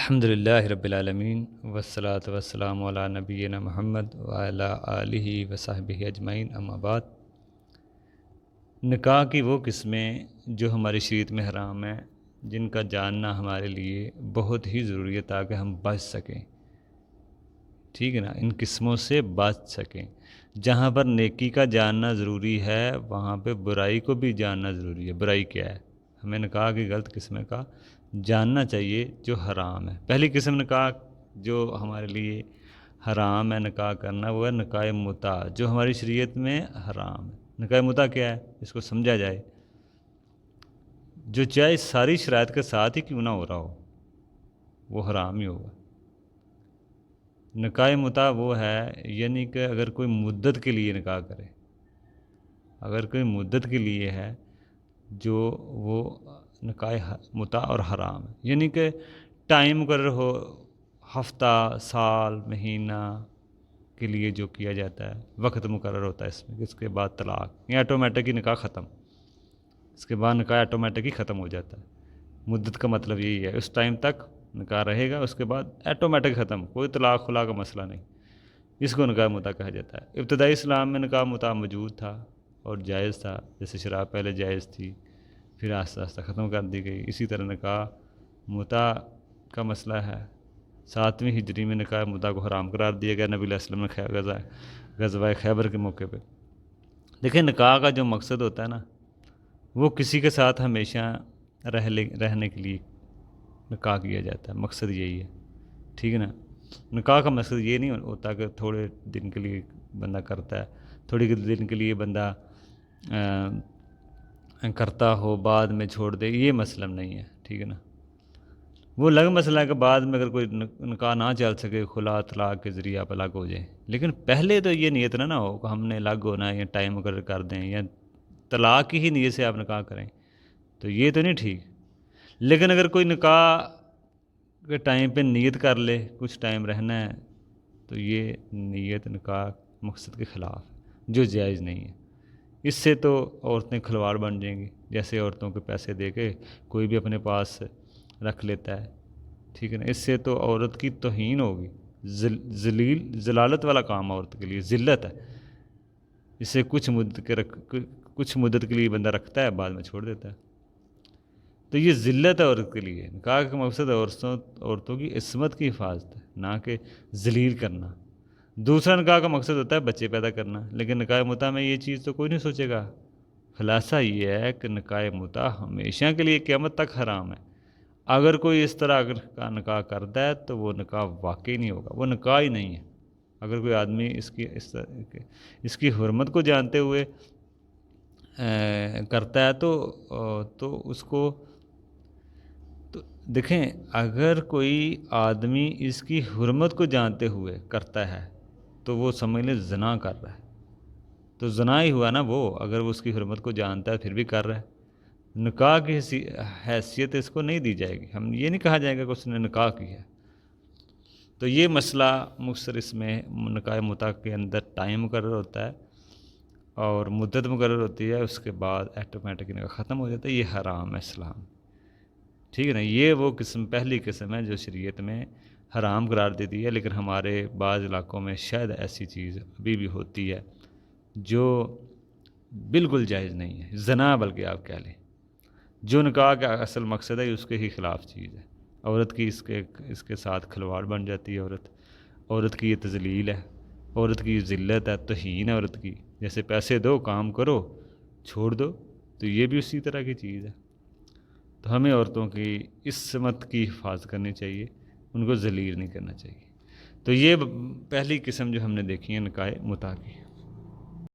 الحمدللہ رب العالمین والصلاة والسلام علی نبینا محمد وعلی آلہ وصحبہ اجمعین، اما بعد۔ نکاح کی وہ قسمیں جو ہماری شریعت میں حرام ہیں، جن کا جاننا ہمارے لیے بہت ہی ضروری ہے تاکہ ہم بچ سکیں، ٹھیک ہے نا، ان قسموں سے بچ سکیں۔ جہاں پر نیکی کا جاننا ضروری ہے وہاں پہ برائی کو بھی جاننا ضروری ہے۔ برائی کیا ہے؟ ہمیں نکاح کی غلط قسمیں کا جاننا چاہیے جو حرام ہے۔ پہلی قسم نکاح جو ہمارے لیے حرام ہے نکاح کرنا، وہ ہے نکاح متع، جو ہماری شریعت میں حرام ہے۔ نکاح متع کیا ہے؟ اس کو سمجھا جائے، جو چاہے ساری شرائط کے ساتھ ہی کیوں نہ ہو رہا ہو وہ حرام ہی ہوگا۔ نکاح متع وہ ہے، یعنی کہ اگر کوئی مدت کے لیے نکاح کرے، اگر کوئی مدت کے لیے ہے جو وہ نکاح متع اور حرام ہے، یعنی کہ ٹائم مقرر ہو، ہفتہ، سال، مہینہ کے لیے جو کیا جاتا ہے، وقت مقرر ہوتا ہے اس میں، اس کے بعد طلاق یا آٹومیٹک ہی نکاح ختم، اس کے بعد نکاح آٹومیٹک ہی ختم ہو جاتا ہے۔ مدت کا مطلب یہی ہے، اس ٹائم تک نکاح رہے گا، اس کے بعد آٹومیٹک ختم، کوئی طلاق خلا کا مسئلہ نہیں۔ اس کو نکاح متع کہا جاتا ہے۔ ابتدائی اسلام میں نکاح متع موجود تھا اور جائز تھا، جیسے شراب پہلے جائز تھی، پھر آہستہ آہستہ ختم کر دی گئی۔ اسی طرح نکاح متع کا مسئلہ ہے، 7ویں ہجری میں نکاح متع کو حرام قرار دیا گیا نبی علیہ السلام نے غزوہ خیبر کے موقع پہ۔ دیکھیں، نکاح کا جو مقصد ہوتا ہے نا، وہ کسی کے ساتھ ہمیشہ رہنے کے لیے نکاح کیا جاتا ہے، مقصد یہی ہے، ٹھیک ہے نا۔ نکاح کا مقصد یہ نہیں ہوتا کہ تھوڑے دن کے لیے بندہ کرتا ہے، تھوڑی دن کے لیے بندہ کرتا ہو بعد میں چھوڑ دے، یہ مسئلہ نہیں ہے، ٹھیک ہے نا۔ وہ الگ مسئلہ ہے کہ بعد میں اگر کوئی نکاح نہ چل سکے، خلا طلاق کے ذریعے آپ الگ ہو جائیں، لیکن پہلے تو یہ نیت نہ ہو کہ ہم نے الگ ہونا ہے یا ٹائم مقرر کر دیں یا طلاق کی ہی نیت سے آپ نکاح کریں، تو یہ تو نہیں ٹھیک۔ لیکن اگر کوئی نکاح کے ٹائم پہ نیت کر لے کچھ ٹائم رہنا ہے، تو یہ نیت نکاح مقصد کے خلاف ہے، جو جائز نہیں ہے۔ اس سے تو عورتیں کھلواڑ بن جائیں گی، جیسے عورتوں کے پیسے دے کے کوئی بھی اپنے پاس رکھ لیتا ہے، ٹھیک ہے نا۔ اس سے تو عورت کی توہین ہوگی، ذلالت والا کام عورت کے لیے ذلت ہے۔ اسے کچھ مدت کے لیے بندہ رکھتا ہے، بعد میں چھوڑ دیتا ہے، تو یہ ذلت ہے عورت کے لیے۔ نکاح کا مقصد عورتوں کی عصمت کی حفاظت ہے، نہ کہ ذلیل کرنا۔ دوسرا نکاح کا مقصد ہوتا ہے بچے پیدا کرنا، لیکن نکاح متع میں یہ چیز تو کوئی نہیں سوچے گا۔ خلاصہ یہ ہے کہ نکاح متع ہمیشہ کے لیے قیامت تک حرام ہے۔ اگر کوئی اس طرح کا نکاح کرتا ہے تو وہ نکاح واقعی نہیں ہوگا، وہ نکاح ہی نہیں ہے۔ اگر کوئی آدمی اس کی حرمت کو جانتے ہوئے کرتا ہے تو اس کو تو دیکھیں، اگر کوئی آدمی اس کی حرمت کو جانتے ہوئے کرتا ہے تو وہ سمجھ لیں زنا کر رہا ہے، تو زنا ہی ہوا نا وہ، اگر وہ اس کی حرمت کو جانتا ہے پھر بھی کر رہا ہے۔ نکاح کی حیثیت اس کو نہیں دی جائے گی، ہم یہ نہیں کہا جائے گا کہ اس نے نکاح کی ہے۔ تو یہ مسئلہ مختصر اس میں نکاح متع کے اندر ٹائم مقرر ہوتا ہے اور مدت مقرر ہوتی ہے، اس کے بعد آٹومیٹک نکاح ختم ہو جاتا ہے، یہ حرام ہے اسلام، ٹھیک ہے نا۔ یہ وہ پہلی قسم ہے جو شریعت میں حرام قرار دے دی ہے، لیکن ہمارے بعض علاقوں میں شاید ایسی چیز ابھی بھی ہوتی ہے جو بالکل جائز نہیں ہے، زنا بلکہ آپ کہہ لیں، جو نکاح کا اصل مقصد ہے اس کے ہی خلاف چیز ہے۔ عورت کی اس کے ساتھ کھلواڑ بن جاتی ہے، عورت کی یہ تذلیل ہے، عورت کی یہ ذلت ہے، توہین ہے عورت کی۔ جیسے پیسے دو، کام کرو، چھوڑ دو، تو یہ بھی اسی طرح کی چیز ہے۔ تو ہمیں عورتوں کی عصمت کی حفاظت کرنی چاہیے، ان کو ذلیل نہیں کرنا چاہیے۔ تو یہ پہلی قسم جو ہم نے دیکھی ہے نکاح متع کی۔